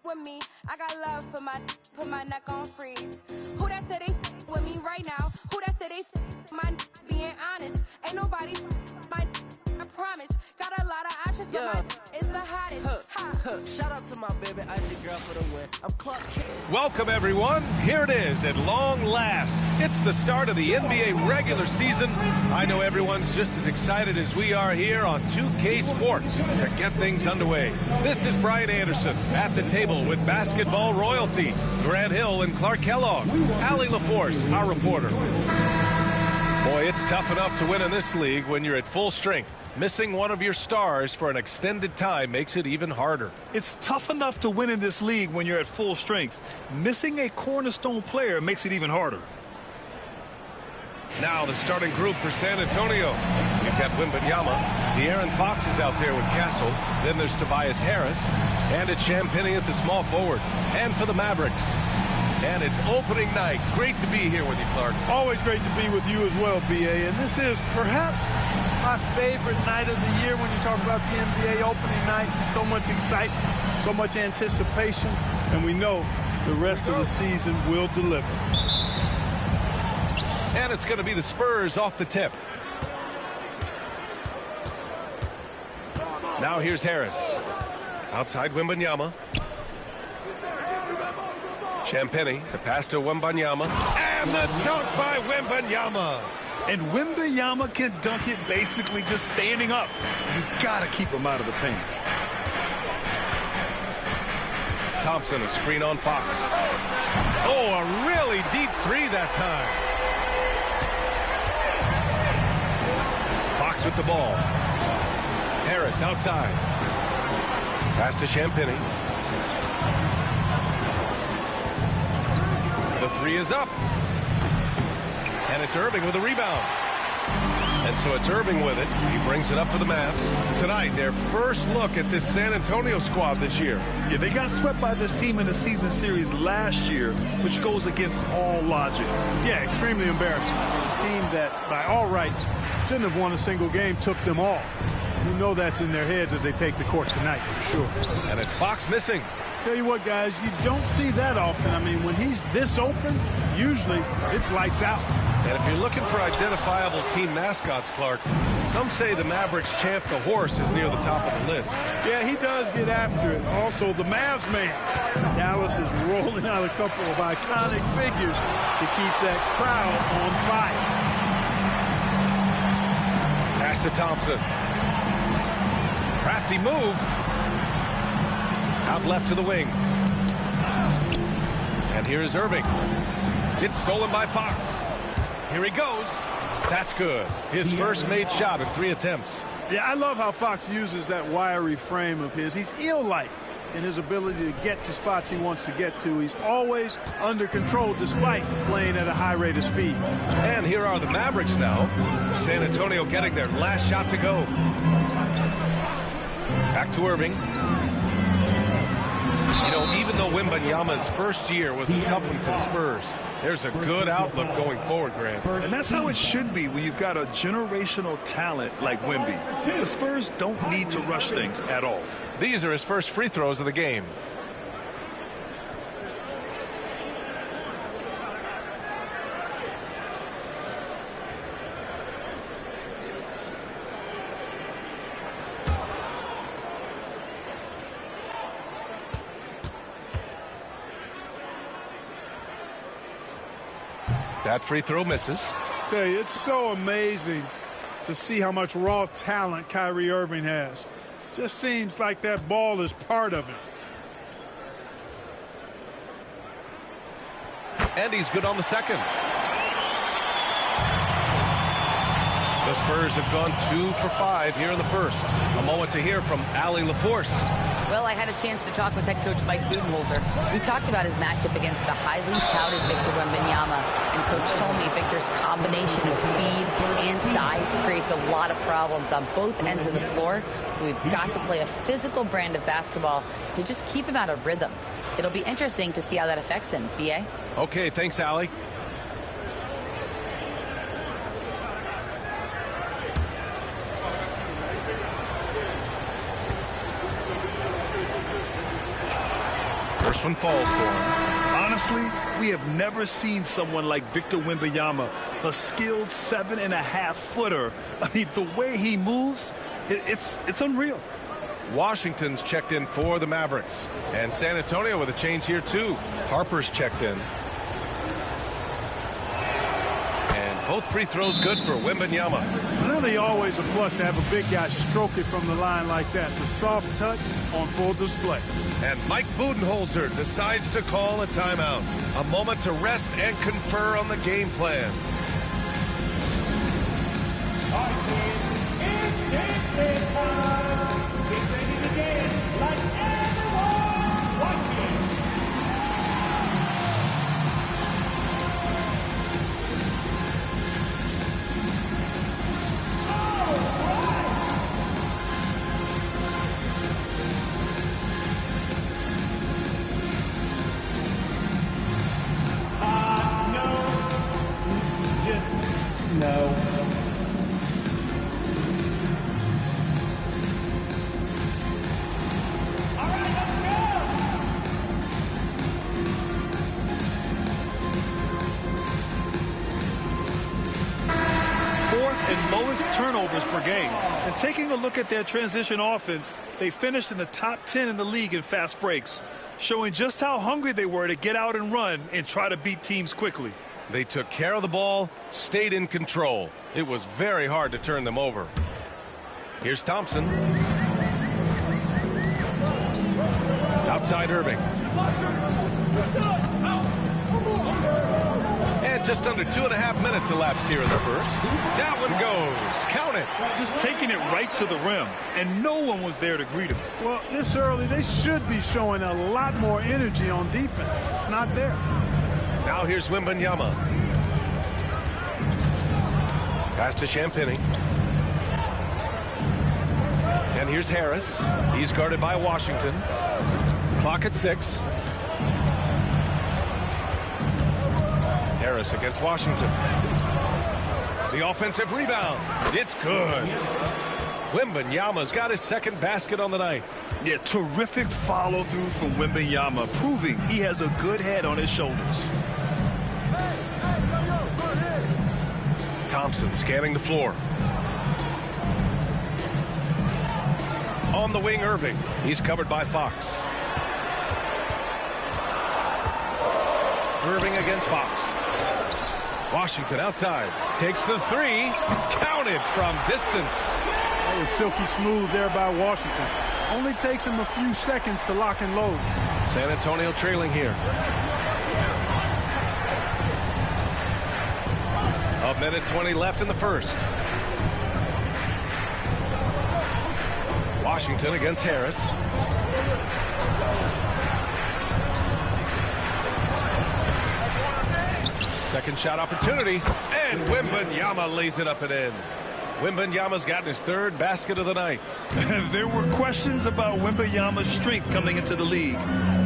with me. I got love for my put my neck on freeze. Who that said they with me right now? Who that said they my being honest? Ain't nobody my I promise. Got a lot of options, but my is the hottest. Shout out to my baby icy girl for the win. I'm Clark Kent. Welcome, everyone. Here it is at long last. It's the start of the NBA regular season. I know everyone's just as excited as we are here on 2K Sports to get things underway. This is Brian Anderson at the table with basketball royalty, Grant Hill and Clark Kellogg, Allie LaForce, our reporter. Boy, it's tough enough to win in this league when you're at full strength. Missing one of your stars for an extended time makes it even harder. It's tough enough to win in this league when you're at full strength. Missing a cornerstone player makes it even harder. Now the starting group for San Antonio. You've got Wembanyama. De'Aaron Fox is out there with Castle. Then there's Tobias Harris. And it's Champagnie at the small forward. And for the Mavericks. And it's opening night. Great to be here with you, Clark. Always great to be with you as well, B.A. And this is perhaps my favorite night of the year when you talk about the NBA opening night. So much excitement, so much anticipation, and we know the rest of the season will deliver. And it's going to be the Spurs off the tip. Now here's Harris. Outside Wembanyama. Champagnie, the pass to Wembanyama. And the dunk by Wembanyama. And Wembanyama can dunk it basically just standing up. You got to keep him out of the paint. Thompson, a screen on Fox. Oh, a really deep three that time. Fox with the ball. Harris outside. Pass to Champagnie. The three is up. And it's Irving with a rebound. And so it's Irving with it. He brings it up for the Mavs. Tonight, their first look at this San Antonio squad this year. Yeah, they got swept by this team in the season series last year, which goes against all logic. Yeah, extremely embarrassing. A team that, by all rights, shouldn't have won a single game, took them all. You know that's in their heads as they take the court tonight, for sure. And it's Fox missing. Tell you what, guys, you don't see that often. I mean, when he's this open, usually it's lights out. And if you're looking for identifiable team mascots, Clark, some say the Mavericks champ, the horse, is near the top of the list. Yeah, he does get after it. Also, the Mavs man. Dallas is rolling out a couple of iconic figures to keep that crowd on fire. Pass to Thompson. Crafty move. Out left to the wing. And here's Irving. It's stolen by Fox. Here he goes. That's good. His first made shot in 3 attempts. Yeah, I love how Fox uses that wiry frame of his. He's eel-like in his ability to get to spots he wants to get to. He's always under control despite playing at a high rate of speed. And here are the Mavericks now. San Antonio getting their last shot to go. Back to Irving. You know, even though Wembanyama's first year was a tough one for the Spurs, there's a good outlook going forward, Grant. And that's how it should be when you've got a generational talent like Wemby. The Spurs don't need to rush things at all. These are his first free throws of the game. That free throw misses. Tell you, it's so amazing to see how much raw talent Kyrie Irving has. Just seems like that ball is part of him. And he's good on the second. The Spurs have gone 2 for 5 here in the first. A moment to hear from Allie LaForce. Well, I had a chance to talk with head coach Mike Budenholzer. We talked about his matchup against the highly touted Victor Wembanyama, and coach told me Victor's combination of speed and size creates a lot of problems on both ends of the floor, so we've got to play a physical brand of basketball to just keep him out of rhythm. It'll be interesting to see how that affects him. B.A.? Okay, thanks, Allie. First one falls for him. Honestly, we have never seen someone like Victor Wembanyama, a skilled 7.5-footer. I mean, the way he moves, it's unreal. Washington's checked in for the Mavericks. And San Antonio with a change here, too. Harper's checked in. And both free throws good for Wembanyama. Really always a plus to have a big guy stroke it from the line like that. The soft touch on full display. And Mike Budenholzer decides to call a timeout. A moment to rest and confer on the game plan. No. Fourth and lowest turnovers per game. And taking a look at their transition offense, they finished in the top 10 in the league in fast breaks, showing just how hungry they were to get out and run and try to beat teams quickly. They took care of the ball, stayed in control. It was very hard to turn them over. Here's Thompson. Outside Irving. And just under 2.5 minutes elapsed here in the first. That one goes. Count it. Just taking it right to the rim, and no one was there to greet him. Well, this early, they should be showing a lot more energy on defense. It's not there. Now here's Wembanyama. Pass to Champagny. And here's Harris. He's guarded by Washington. Clock at 6. Harris against Washington. The offensive rebound. It's good. Wembanyama's got his second basket on the night. Yeah, terrific follow-through from Wembanyama, proving he has a good head on his shoulders. Thompson scanning the floor. On the wing, Irving. He's covered by Fox. Irving against Fox. Washington outside. Takes the three. Counted from distance. That was silky smooth there by Washington. Only takes him a few seconds to lock and load. San Antonio trailing here. A minute 20 left in the first. Washington against Harris. Second shot opportunity. And Wembanyama lays it up and in. Wembanyama's gotten his third basket of the night. There were questions about Wembanyama's strength coming into the league.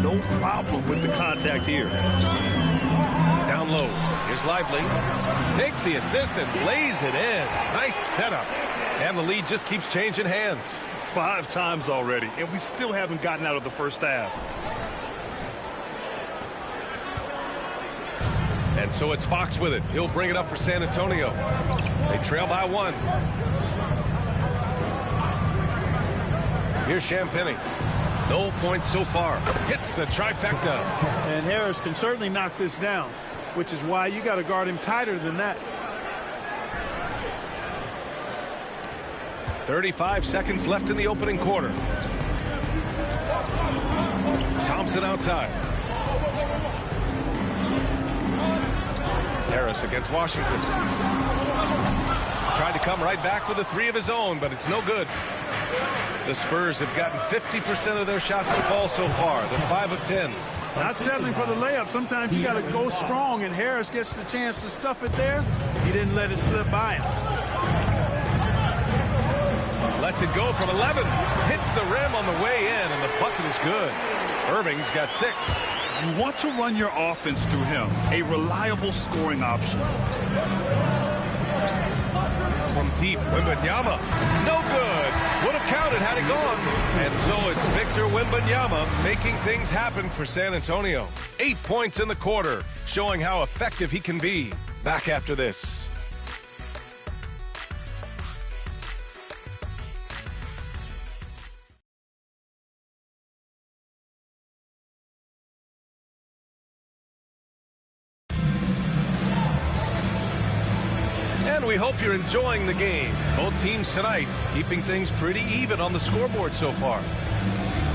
No problem with the contact here. Down low. Here's Lively. Takes the assist and lays it in. Nice setup. And the lead just keeps changing hands. 5 times already, and we still haven't gotten out of the first half. And so it's Fox with it. He'll bring it up for San Antonio. They trail by 1. Here's Champagny. No points so far. Hits the trifecta. And Harris can certainly knock this down, which is why you got to guard him tighter than that. 35 seconds left in the opening quarter. Thompson outside. Harris against Washington. Tried to come right back with a 3 of his own, but it's no good. The Spurs have gotten 50% of their shots to fall so far. They're 5 of 10. Not settling for the layup. Sometimes you got to go strong, and Harris gets the chance to stuff it there. He didn't let it slip by him. Lets it go from 11. Hits the rim on the way in, and the bucket is good. Irving's got 6. You want to run your offense through him, a reliable scoring option. From deep, Wembanyama. No good. Would have counted had it gone. And so it's Victor Wembanyama making things happen for San Antonio. 8 points in the quarter, showing how effective he can be. Back after this. And we hope you're enjoying the game. Both teams tonight keeping things pretty even on the scoreboard so far.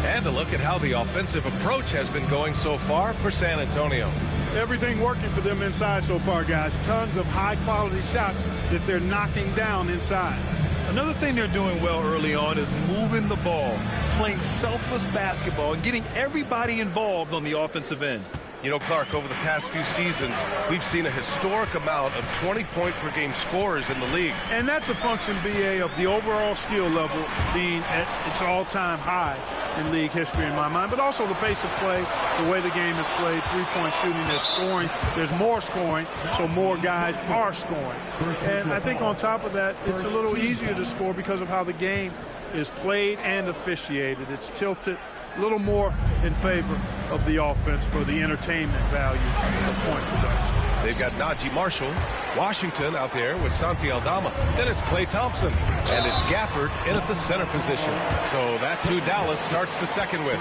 And a look at how the offensive approach has been going so far for San Antonio. Everything working for them inside so far, guys. Tons of high-quality shots that they're knocking down inside. Another thing they're doing well early on is moving the ball, playing selfless basketball, and getting everybody involved on the offensive end. You know, Clark, over the past few seasons, we've seen a historic amount of 20-point-per-game scorers in the league. And that's a function, B.A., of the overall skill level being at its all-time high in league history in my mind, but also the pace of play, the way the game is played, three-point shooting, there's scoring, there's more scoring, so more guys are scoring. And I think on top of that, it's a little easier to score because of how the game is played and officiated. It's tilted a little more in favor of the offense for the entertainment value of point production. They've got Najee Marshall, Washington out there with Santi Aldama. Then it's Klay Thompson, and it's Gafford in at the center position. So that's who Dallas starts the second with.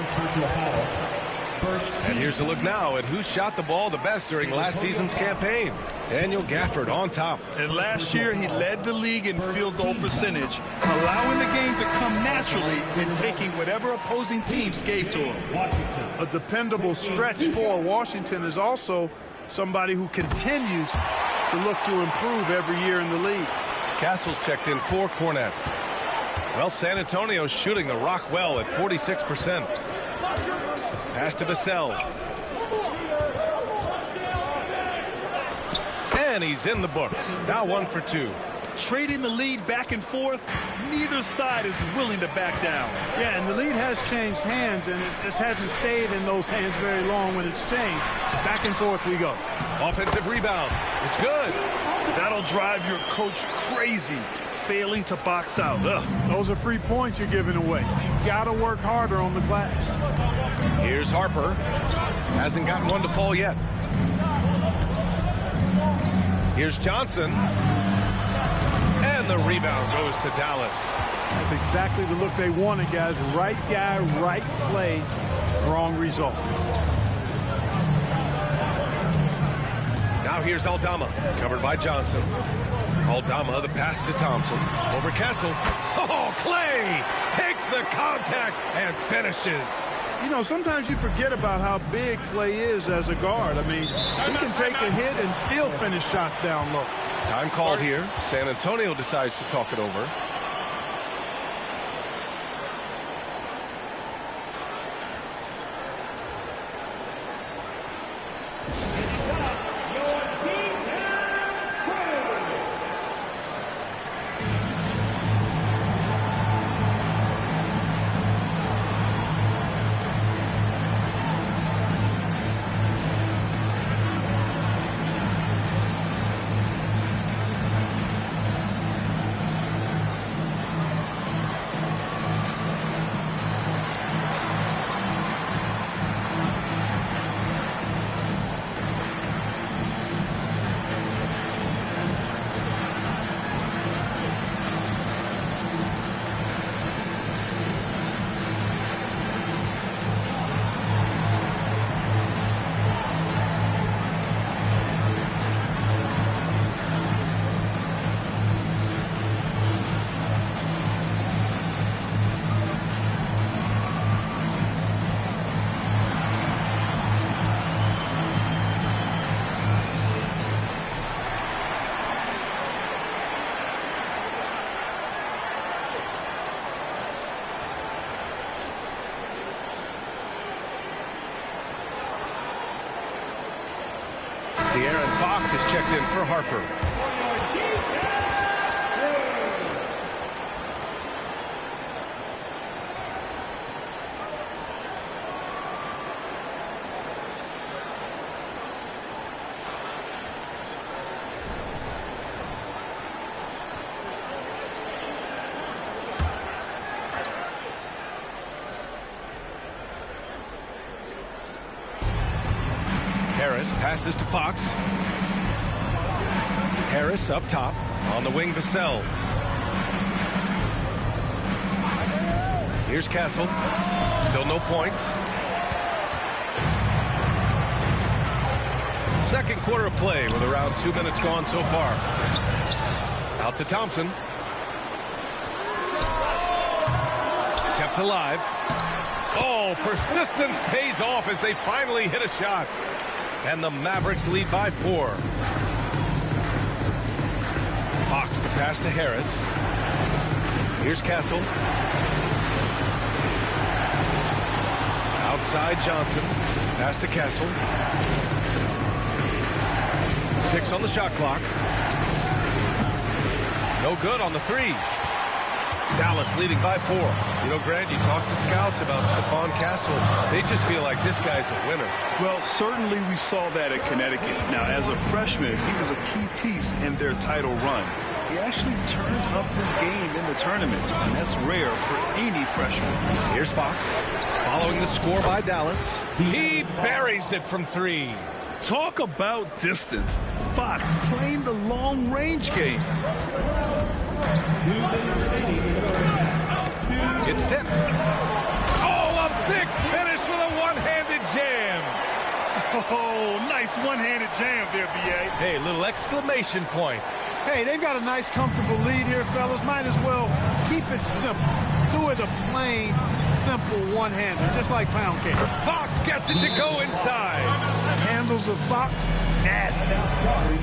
And here's a look now at who shot the ball the best during last season's campaign. Daniel Gafford on top. And last year, he led the league in field goal percentage, allowing the game to come naturally and taking whatever opposing teams gave to him. A dependable stretch for Washington is also somebody who continues to look to improve every year in the league. Castle's checked in for Cornette. Well, San Antonio's shooting the rock well at 46%. Pass to Vassell. And he's in the books. Now 1 for 2. Trading the lead back and forth, neither side is willing to back down. Yeah, and the lead has changed hands, and it just hasn't stayed in those hands very long when it's changed. Back and forth we go. Offensive rebound. It's good. That'll drive your coach crazy, failing to box out. Ugh. Those are free points you're giving away. You got to work harder on the glass. Here's Harper. Hasn't gotten one to fall yet. Here's Johnson. And the rebound goes to Dallas. That's exactly the look they wanted, guys. Right guy, right play, wrong result. Now here's Aldama, covered by Johnson. Aldama, the pass to Thompson. Over Kessel. Oh, Klay takes the contact and finishes. You know, sometimes you forget about how big Klay is as a guard. I mean, he can take a hit and still finish shots down low. Time called here. San Antonio decides to talk it over. De'Aaron Fox is checked in for Harper. Harris passes to Fox. Harris up top. On the wing, Vassell. Here's Castle. Still no points. Second quarter of play with around 2 minutes gone so far. Out to Thompson. Kept alive. Oh, persistence pays off as they finally hit a shot. And the Mavericks lead by 4. Hawks the pass to Harris. Here's Castle. Outside Johnson. Pass to Castle. 6 on the shot clock. No good on the 3. Dallas leading by 4. You know, Grant, you talk to scouts about Stephon Castle. They just feel like this guy's a winner. Well, certainly we saw that at Connecticut. Now, as a freshman, he was a key piece in their title run. He actually turned up his game in the tournament, and that's rare for any freshman. Here's Fox. Following the score by Dallas. He buries it from 3. Talk about distance. Fox playing the long-range game. It's tipped. Oh, a big finish with a one-handed jam. Oh, nice one-handed jam there, B.A. Hey, little exclamation point. Hey, they've got a nice, comfortable lead here, fellas. Might as well keep it simple. Do it a plain, simple one-hander, just like pound cake. Fox gets it to go inside. Handles of Fox, nasty.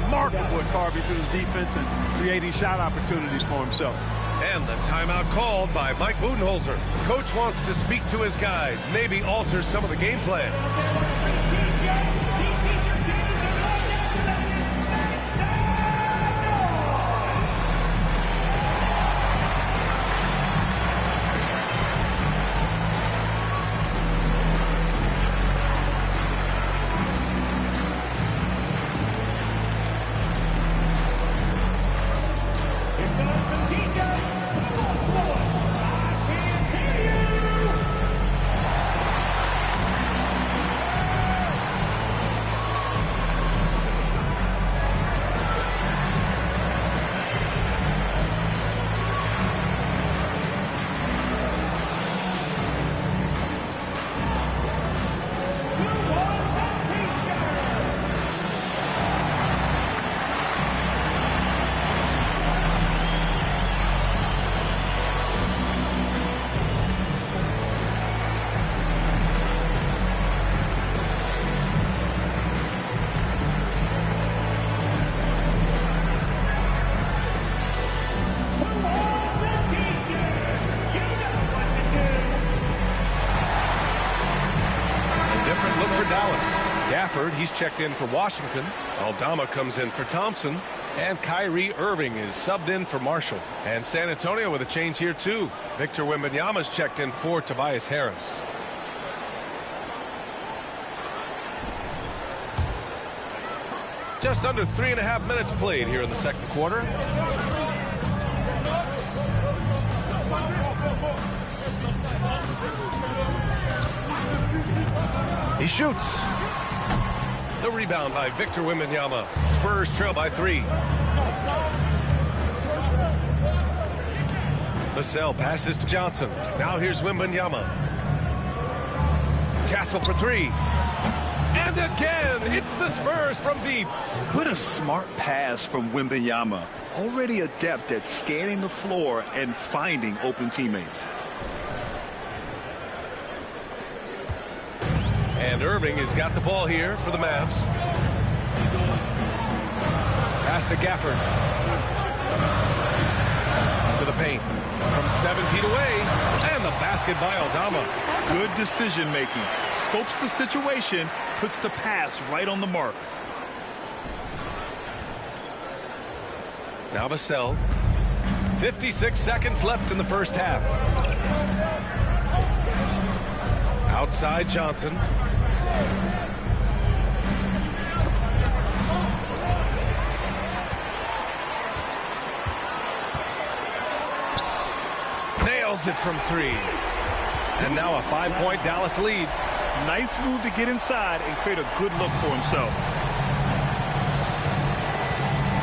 Remarkable at carving through the defense and creating shot opportunities for himself. And the timeout called by Mike Budenholzer. Coach wants to speak to his guys, maybe alter some of the game plan. He's checked in for Washington. Aldama comes in for Thompson. And Kyrie Irving is subbed in for Marshall. And San Antonio with a change here, too. Victor Wembanyama's checked in for Tobias Harris. Just under 3.5 minutes played here in the second quarter. He shoots. The rebound by Victor Wembanyama. Spurs trail by 3. Vassell passes to Johnson. Now here's Wembanyama. Castle for 3. And again, it's the Spurs from deep. What a smart pass from Wembanyama. Already adept at scanning the floor and finding open teammates. And Irving has got the ball here for the Mavs. Pass to Gafford. To the paint. From 7 feet away. And the basket by Aldama. Good decision making. Scopes the situation. Puts the pass right on the mark. Now Vassell. 56 seconds left in the first half. Outside Johnson. Nails it from 3. And now a 5-point Dallas lead. Nice move to get inside and create a good look for himself.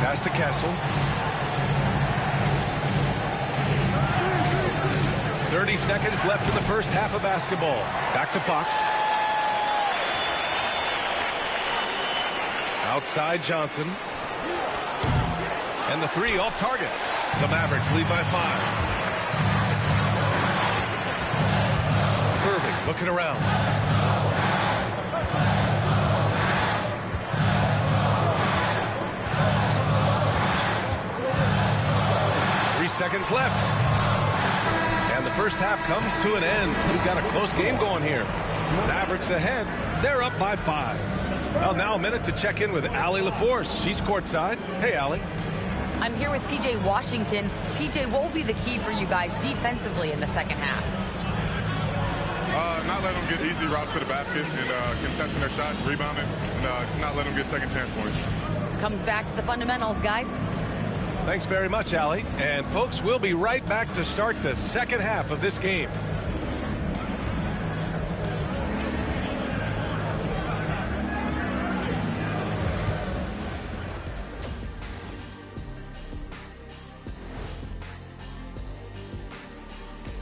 Pass to Castle. 30 seconds left in the first half of basketball. Back to Fox. Outside Johnson. And the three off target. The Mavericks lead by 5. Irving looking around. Seconds left. And the first half comes to an end. We've got a close game going here. Mavericks ahead. They're up by 5. Well, now a minute to check in with Allie LaForce. She's courtside. Hey, Allie. I'm here with PJ Washington. PJ, what will be the key for you guys defensively in the second half? Not letting them get easy routes to the basket and contesting their shots, rebounding, and not letting them get second chance points. Comes back to the fundamentals, guys. Thanks very much, Allie. And, folks, we'll be right back to start the second half of this game.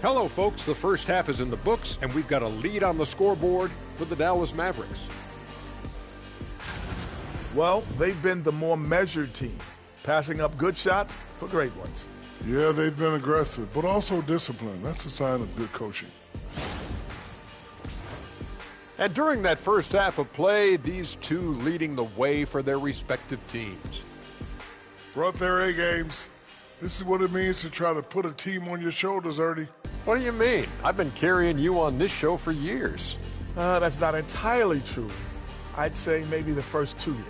Hello, folks. The first half is in the books, and we've got a lead on the scoreboard for the Dallas Mavericks. Well, they've been the more measured team, passing up good shots for great ones. Yeah, they've been aggressive, but also disciplined. That's a sign of good coaching. And during that first half of play, these two leading the way for their respective teams. Brought their A games. This is what it means to try to put a team on your shoulders, Ernie. What do you mean? I've been carrying you on this show for years. That's not entirely true. I'd say maybe the first 2 years.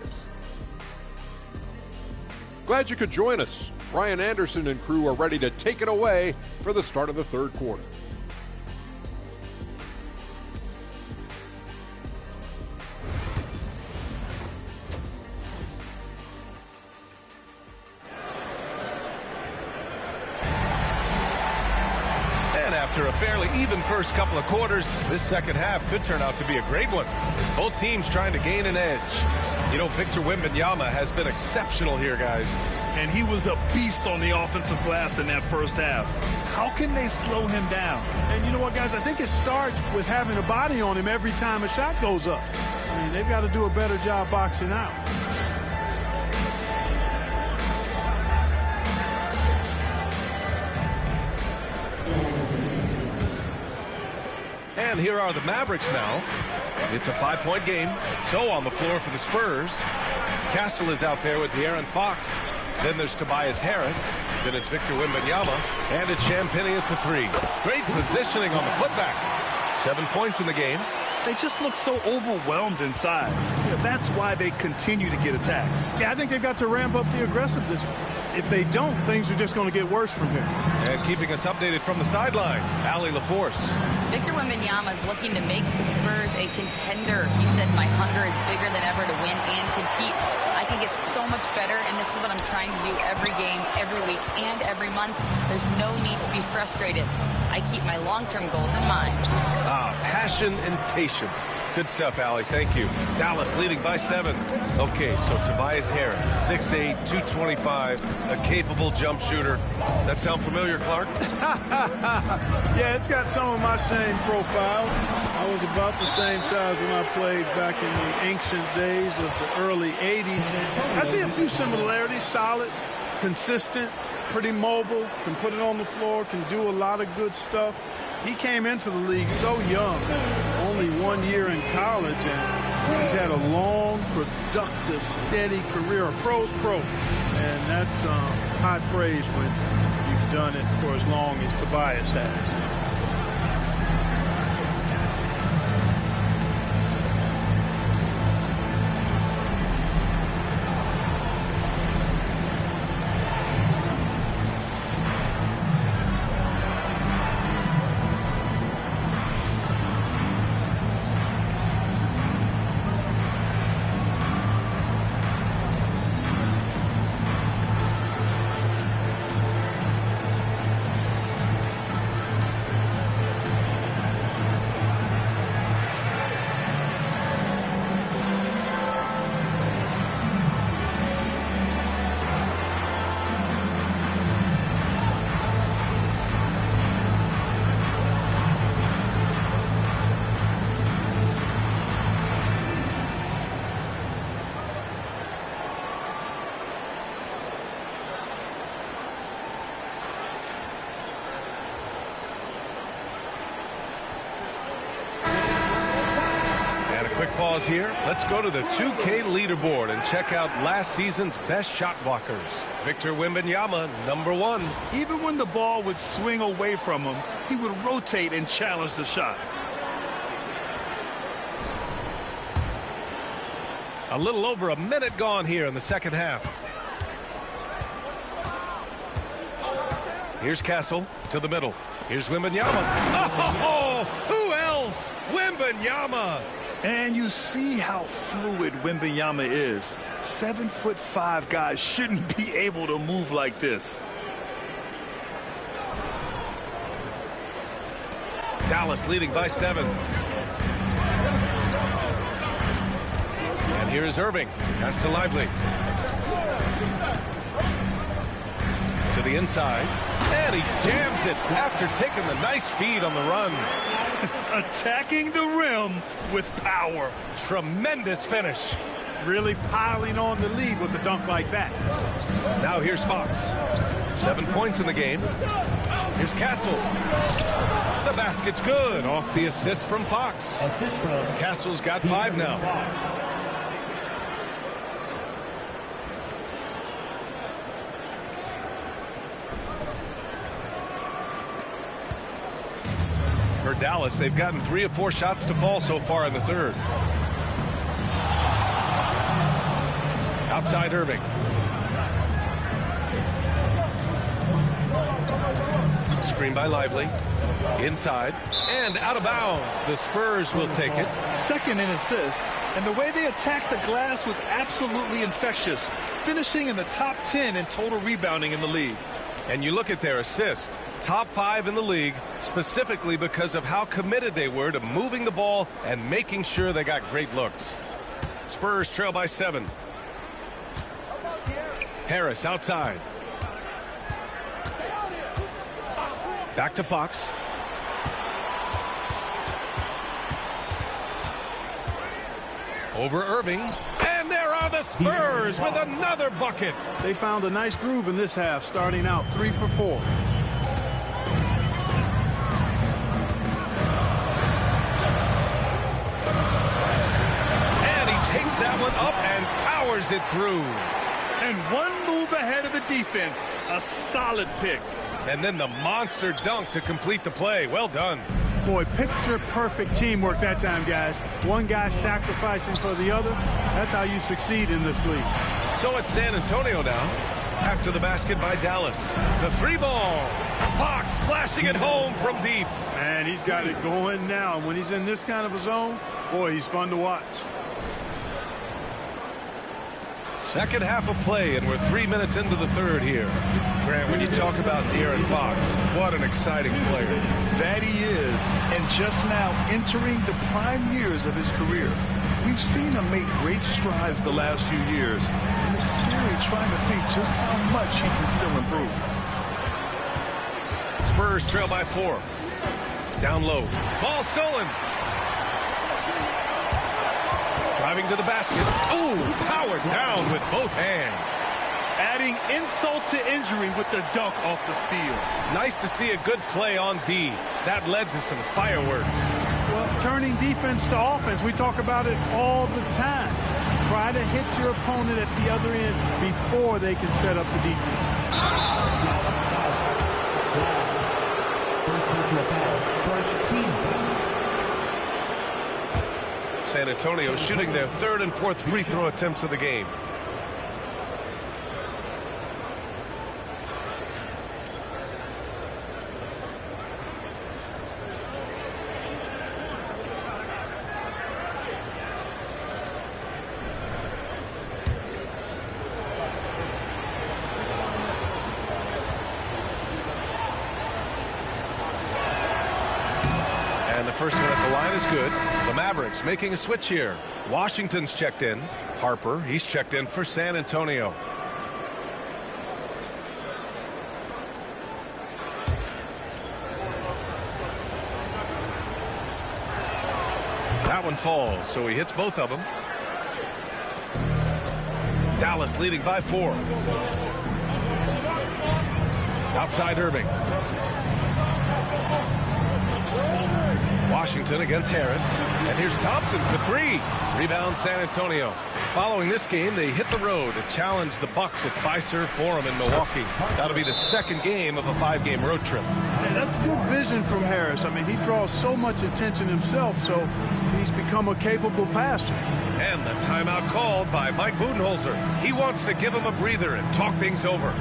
Glad you could join us. Brian Anderson and crew are ready to take it away for the start of the third quarter. And after a fairly even first couple of quarters, this second half could turn out to be a great one. Both teams trying to gain an edge. You know, Victor Wembanyama has been exceptional here, guys. And he was a beast on the offensive glass in that first half. How can they slow him down? And you know what, guys? I think it starts with having a body on him every time a shot goes up. I mean, they've got to do a better job boxing out. And here are the Mavericks now. It's a 5-point game. So on the floor for the Spurs. Castle is out there with De'Aaron Fox. Then there's Tobias Harris. Then it's Victor Wembanyama. And it's Champagnie at the 3. Great positioning on the putback. 7 points in the game. They just look so overwhelmed inside. Yeah, that's why they continue to get attacked. Yeah, I think they've got to ramp up the aggressiveness. If they don't, things are just going to get worse from here. And keeping us updated from the sideline, Allie LaForce. Victor Wembanyama is looking to make the Spurs a contender. He said, my hunger is bigger than ever to win and compete. I think it's so much better, and this is what I'm trying to do every game, every week, and every month. There's no need to be frustrated. I keep my long-term goals in mind. Passion and patience. Good stuff, Allie. Thank you. Dallas leading by 7. Okay, so Tobias Harris, 6'8", 225, a capable jump shooter. That sound familiar, Clark? Yeah, it's got some of my same profile. I was about the same size when I played back in the ancient days of the early 80s. I see a few similarities. Solid, consistent, pretty mobile, can put it on the floor, can do a lot of good stuff. He came into the league so young, only 1 year in college, and he's had a long, productive, steady career, a pro's pro. And that's high praise when you've done it for as long as Tobias has. Quick pause here. Let's go to the 2K leaderboard and check out last season's best shot blockers. Victor Wembanyama, #1. Even when the ball would swing away from him, he would rotate and challenge the shot. A little over a minute gone here in the second half. Here's Castle to the middle. Here's Wembanyama. Oh, who else? Wembanyama. And you see how fluid Wembanyama is. 7'5" guys shouldn't be able to move like this. Dallas leading by 7. And here's Irving. Pass to Lively. To the inside. And he jams it after taking the nice feed on the run. Attacking the rim with power. Tremendous finish. Really piling on the lead with a dunk like that. Now here's Fox. 7 points in the game. Here's Castle. The basket's good. Off the assist from Fox. Castle's got 5 now. For Dallas, they've gotten 3 of 4 shots to fall so far in the third. Outside Irving. Screen by Lively. Inside and out of bounds. The Spurs will take it. Second in assists, and the way they attacked the glass was absolutely infectious, finishing in the top 10 in total rebounding in the league. And you look at their assist. Top 5 in the league, specifically because of how committed they were to moving the ball and making sure they got great looks. Spurs trail by 7. Harris outside. Back to Fox. Over Irving. And there are the Spurs with another bucket. They found a nice groove in this half, starting out 3 for 4. Takes that one up and powers it through. And one move ahead of the defense. A solid pick. And then the monster dunk to complete the play. Well done. Boy, picture-perfect teamwork that time, guys. One guy sacrificing for the other. That's how you succeed in this league. So it's San Antonio now. After the basket by Dallas. The 3-ball. Fox splashing it home from deep. Man, he's got it going now. When he's in this kind of a zone, boy, he's fun to watch. Second half of play, and we're 3 minutes into the third here. Grant, when you talk about De'Aaron Fox, what an exciting player. That he is, and just now entering the prime years of his career. We've seen him make great strides the last few years, and it's scary trying to think just how much he can still improve. Spurs trail by 4. Down low. Ball stolen. Driving to the basket. Ooh, powered down with both hands. Adding insult to injury with the dunk off the steal. Nice to see a good play on D. That led to some fireworks. Well, turning defense to offense, we talk about it all the time. Try to hit your opponent at the other end before they can set up the defense. First team foul. San Antonio shooting their 3rd and 4th free throw attempts of the game. And the first one at the line is good. The Mavericks making a switch here. Washington's checked in. Harper, he's checked in for San Antonio. That one falls, so he hits both of them. Dallas leading by 4. Outside Irving. Washington against Harris. And here's Thompson for three. Rebound San Antonio. Following this game, they hit the road to challenge the Bucks at Fiserv Forum in Milwaukee. That'll be the second game of a 5-game road trip. Yeah, that's good vision from Harris. I mean, he draws so much attention himself, so he's become a capable passer. And the timeout called by Mike Budenholzer. He wants to give him a breather and talk things over.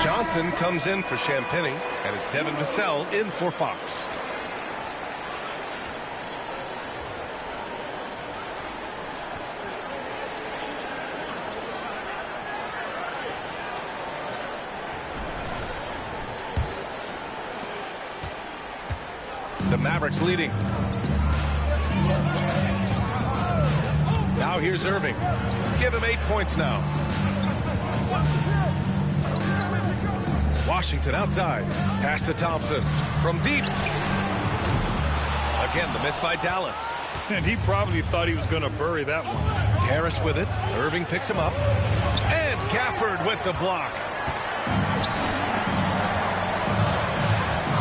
Johnson comes in for Champagny, and it's Devin Vassell in for Fox. The Mavericks leading. Now here's Irving. Give him 8 points now. Washington outside. Pass to Thompson. From deep. Again, the miss by Dallas. And he probably thought he was going to bury that one. Harris with it. Irving picks him up. And Gafford with the block.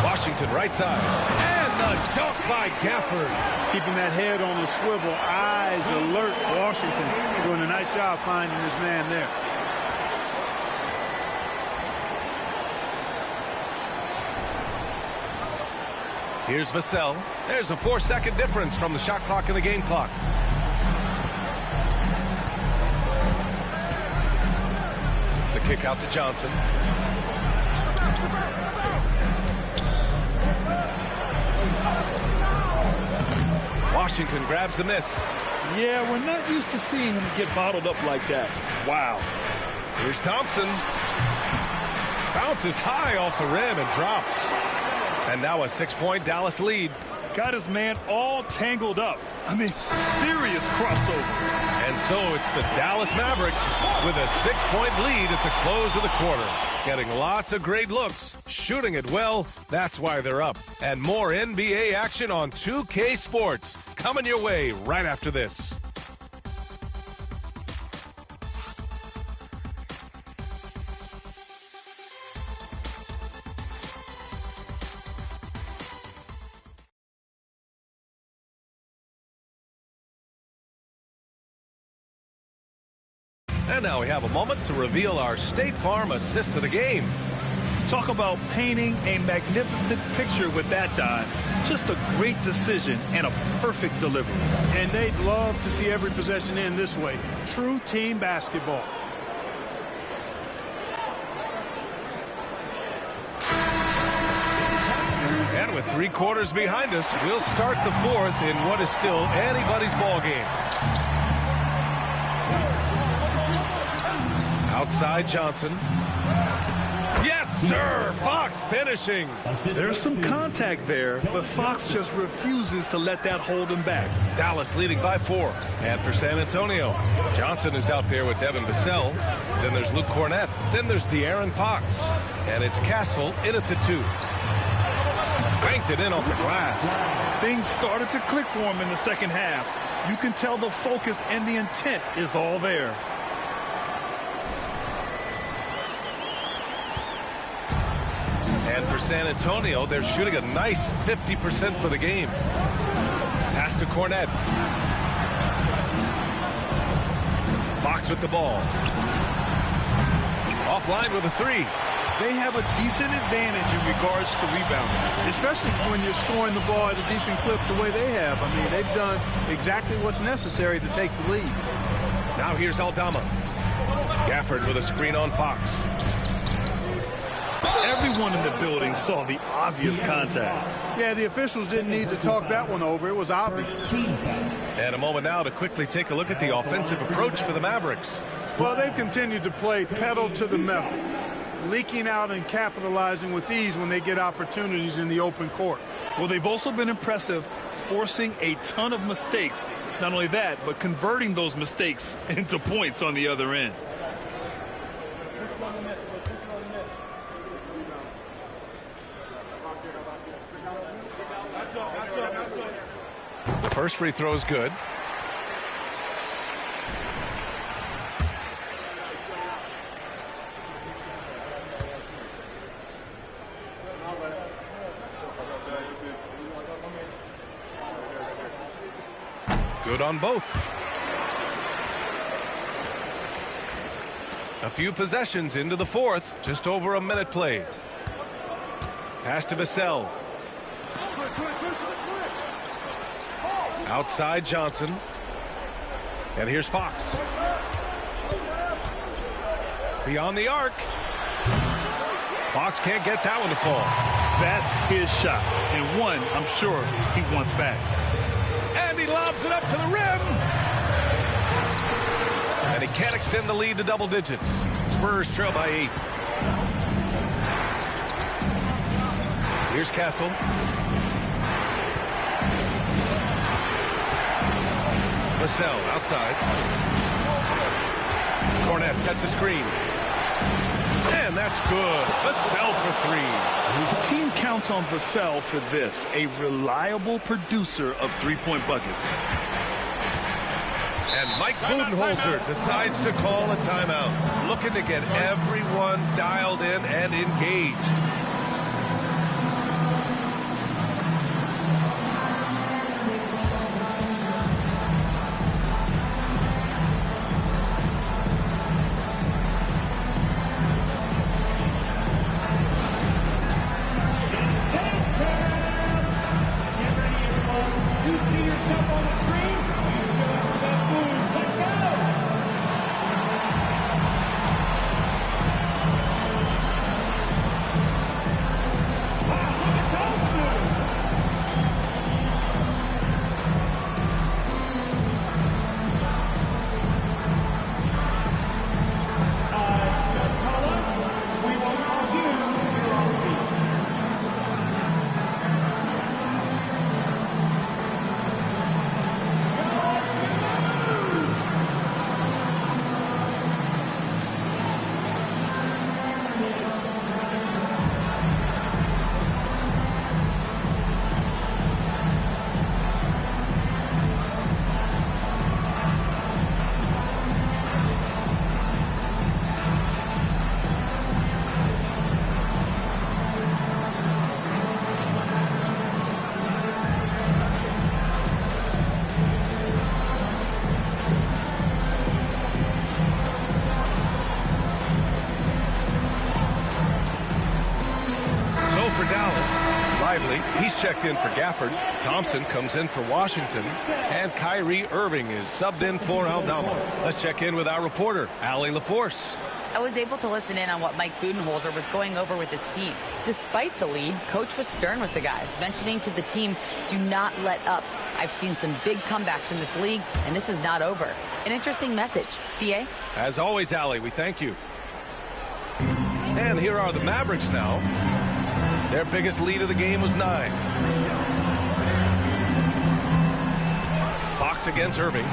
Washington right side. And the dunk by Gafford. Keeping that head on the swivel. Eyes alert. Washington doing a nice job finding his man there. Here's Vassell. There's a 4-second difference from the shot clock and the game clock. The kick out to Johnson. Washington grabs the miss. Yeah, we're not used to seeing him get bottled up like that. Wow. Here's Thompson. Bounces high off the rim and drops. And now a 6-point Dallas lead. Got his man all tangled up. I mean, serious crossover. And so it's the Dallas Mavericks with a 6-point lead at the close of the quarter. Getting lots of great looks, shooting it well. That's why they're up. And more NBA action on 2K Sports coming your way right after this. And now we have a moment to reveal our State Farm assist to the game. Talk about painting a magnificent picture with that dive. Just a great decision and a perfect delivery. And they'd love to see every possession end this way. True team basketball. And with 3 quarters behind us, we'll start the 4th in what is still anybody's ball game. Outside Johnson. Yes, sir! Fox finishing. There's some contact there, but Fox just refuses to let that hold him back. Dallas leading by 4. And for San Antonio, Johnson is out there with Devin Vassell. Then there's Luke Cornett. Then there's De'Aaron Fox. And it's Castle in at the 2. Banked it in off the glass. Things started to click for him in the second half. You can tell the focus and the intent is all there. And for for San Antonio. They're shooting a nice 50% for the game. Pass to Cornette. Fox with the ball. Offline with a three. They have a decent advantage in regards to rebounding, especially when you're scoring the ball at a decent clip the way they have. I mean, they've done exactly what's necessary to take the lead. Now here's Aldama. Gafford with a screen on Fox. Everyone in the building saw the obvious contact. Yeah, the officials didn't need to talk that one over. It was obvious. And a moment now to quickly take a look at the offensive approach for the Mavericks. Well, they've continued to play pedal to the metal, leaking out and capitalizing with ease when they get opportunities in the open court. Well, they've also been impressive, forcing a ton of mistakes. Not only that, but converting those mistakes into points on the other end. The first free throw is good. Good on both. A few possessions into the fourth. Just over a minute played. Pass to Vassell. Outside Johnson. And here's Fox. Beyond the arc. Fox can't get that one to fall. That's his shot. And one, I'm sure, he wants back. And he lobs it up to the rim. And he can't extend the lead to double digits. Spurs trail by 8. Here's Castle. Vassell outside. Cornette sets a screen. And that's good. Vassell for 3. The team counts on Vassell for this, a reliable producer of three-point buckets. And Mike Budenholzer decides to call a timeout, looking to get everyone dialed in and engaged. He's checked in for Gafford. Thompson comes in for Washington. And Kyrie Irving is subbed in for Aldama. Let's check in with our reporter, Allie LaForce. I was able to listen in on what Mike Budenholzer was going over with his team. Despite the lead, Coach was stern with the guys, mentioning to the team, do not let up. I've seen some big comebacks in this league, and this is not over. An interesting message. B.A.? As always, Allie, we thank you. And here are the Mavericks now. Their biggest lead of the game was 9. Fox against Irving.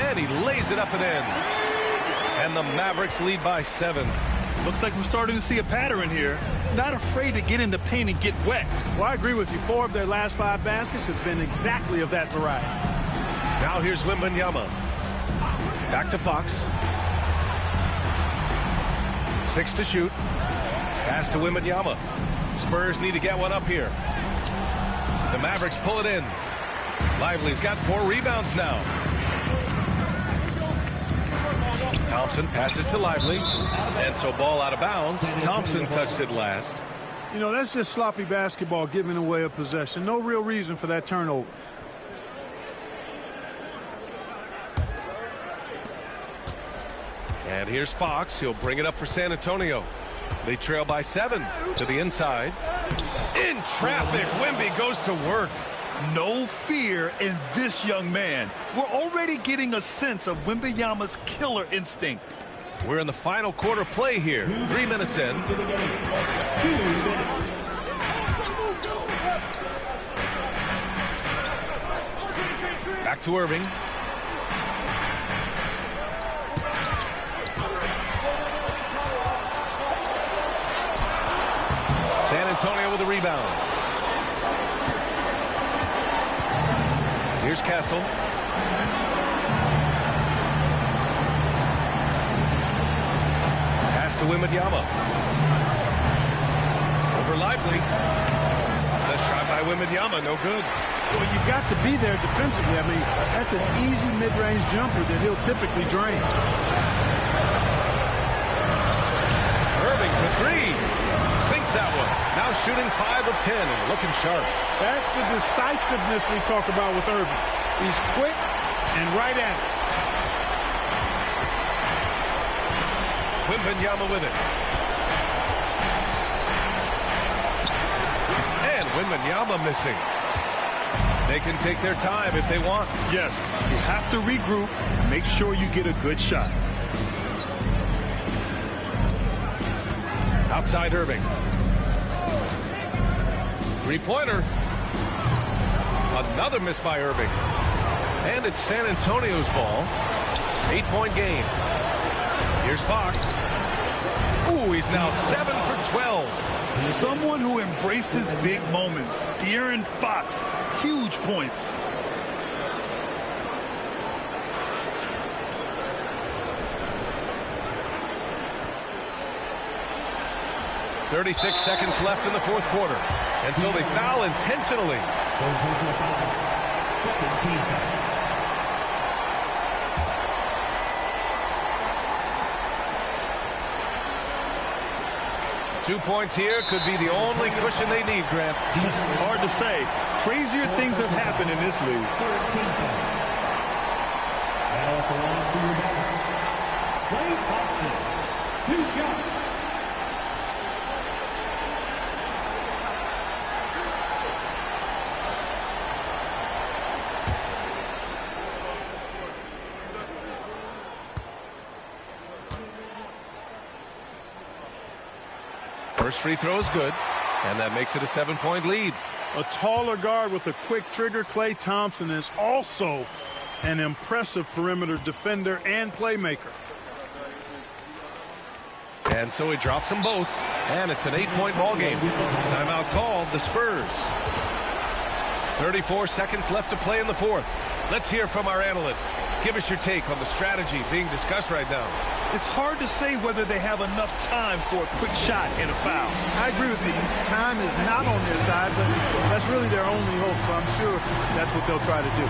And he lays it up and in. And the Mavericks lead by 7. Looks like we're starting to see a pattern here. Not afraid to get in the paint and get wet. Well, I agree with you. 4 of their last 5 baskets have been exactly of that variety. Now here's Wembanyama. Back to Fox. 6 to shoot. Pass to Wembanyama. Spurs need to get one up here. The Mavericks pull it in. Lively's got 4 rebounds now. Thompson passes to Lively. And so ball out of bounds. Thompson touched it last. You know, that's just sloppy basketball, giving away a possession. No real reason for that turnover. And here's Fox. He'll bring it up for San Antonio. They trail by 7 to the inside. In traffic, Wemby goes to work. No fear in this young man. We're already getting a sense of Wembanyama's killer instinct. We're in the final quarter play here. 3 minutes in. Back to Irving. San Antonio with a rebound. Here's Kessel. Pass to Wembanyama. Over Lively. The shot by Wembanyama, no good. Well, you've got to be there defensively. I mean, that's an easy mid-range jumper that he'll typically drain. Irving for 3. Sinks that one. Now shooting 5 of 10 and looking sharp. That's the decisiveness we talk about with Irving. He's quick and right at it. Wembanyama with it. And Wembanyama missing. They can take their time if they want. Yes, you have to regroup. Make sure you get a good shot. Outside Irving. Three-pointer. Another miss by Irving. And it's San Antonio's ball. 8-point game. Here's Fox. Ooh, he's now 7 for 12. Someone who embraces big moments. De'Aaron Fox. Huge points. .36 seconds left in the fourth quarter. And so they foul intentionally. Second 2 points here could be the only cushion they need, Grant. Hard to say. Crazier things have happened in this league. Now at the line for your Mavericks, Klay Thompson. 2 shots. First free throw is good, and that makes it a 7-point lead. A taller guard with a quick trigger, Klay Thompson, is also an impressive perimeter defender and playmaker. And so he drops them both, and it's an 8-point ball game. Timeout called, the Spurs. 34 seconds left to play in the fourth. Let's hear from our analyst. Give us your take on the strategy being discussed right now. It's hard to say whether they have enough time for a quick shot and a foul. I agree with you. Time is not on their side, but that's really their only hope, so I'm sure that's what they'll try to do.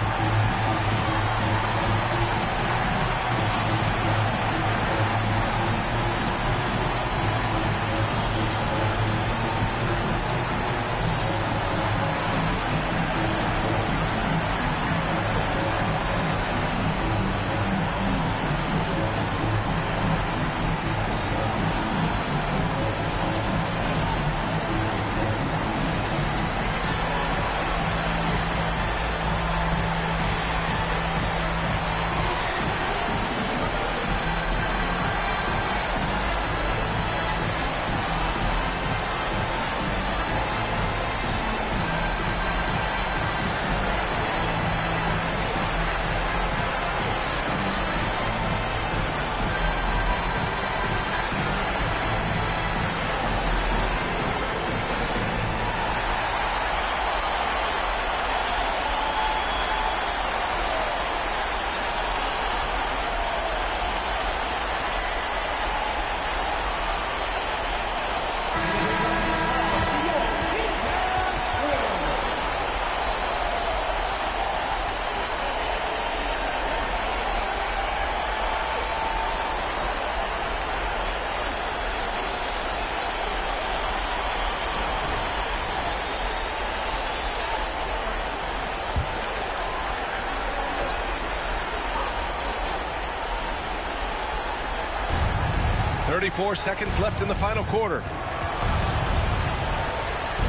34 seconds left in the final quarter.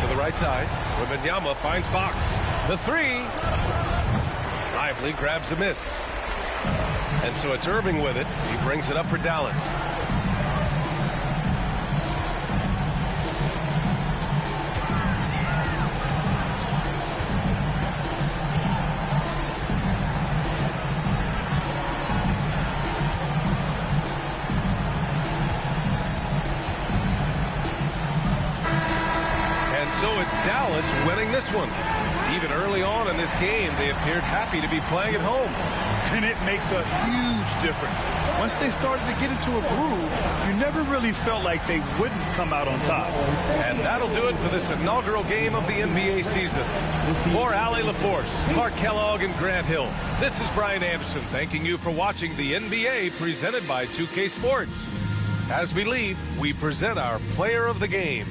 To the right side, Wembanyama finds Fox. The three. Lively grabs a miss. And so it's Irving with it. He brings it up for Dallas. So it's Dallas winning this one. Even early on in this game, they appeared happy to be playing at home. And it makes a huge difference. Once they started to get into a groove, you never really felt like they wouldn't come out on top. And that'll do it for this inaugural game of the NBA season. For Allie LaForce, Clark Kellogg, and Grant Hill, this is Brian Anderson thanking you for watching the NBA presented by 2K Sports. As we leave, we present our player of the game.